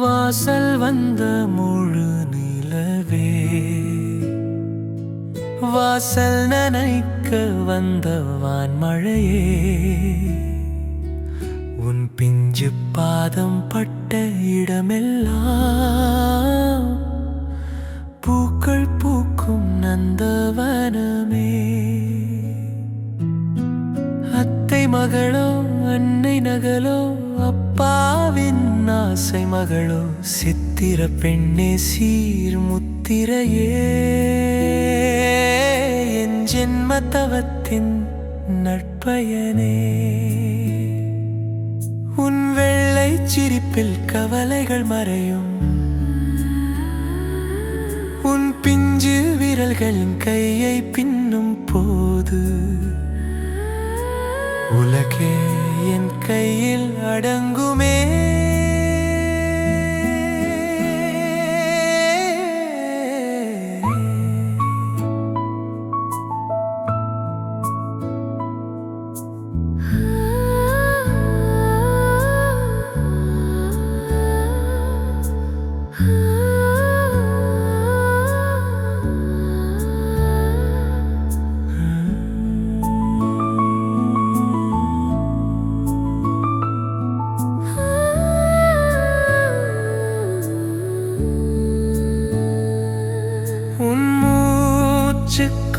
வாசல் வந்த முழு நிலவே, வாசல் நனைக்க வந்த வான்மழையே, உன் பிஞ்சு பாதம் பட்ட இடமெல்லாம் பூக்கள் பூக்கும் நந்தவனமே. அத்தை மகளோ அன்னை நகலோ அப்பாவின் ஆசை மகளோ, சித்திர பெண்ணே சீர் முத்திரையே, என் ஜென்ம தவத்தின் நட்பயனே. உன் வெள்ளை சிரிப்பில் கவலைகள் மறையும், உன் பிஞ்சு விரல்களின் கையை பின்னும் போது உலகே என் கையில் அடங்குமே.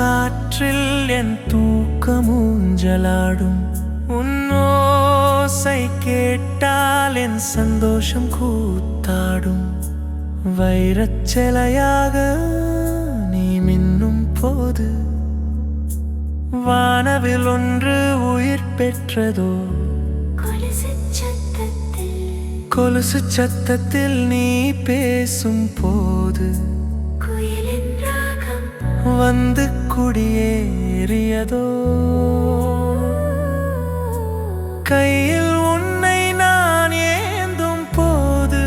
காற்றில் என் தூக்கமூஞ்சலாடும், உன் ஓசை கேட்டால் என் சந்தோஷம் கூத்தாடும். வைரச்சிலையாக நீ மின்னும் போது வானவில் ஒன்று உயிர் பெற்றதோ. கொலுசு சத்தத்தில் நீ பேசும் போது வந்து குடியேறியதோ. கையில் உன்னை நான் ஏந்தும் போது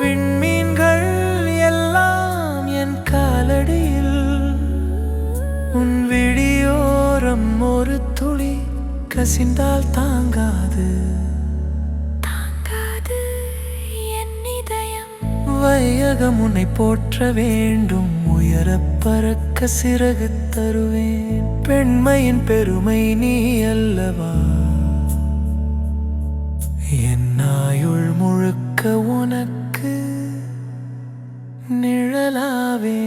விண்மீன்கள் எல்லாம் என் காலடியில். உன் விழியோரம் ஒரு துளி கசிந்தால் தாங்காது வையகம். உன்னை போற்ற வேண்டும், உயரப் பறக்க சிறகு தருவேன். பெண்மையின் பெருமை நீ அல்லவா, என் ஆயுள் முழுக்க உனக்கு நிழலாவே.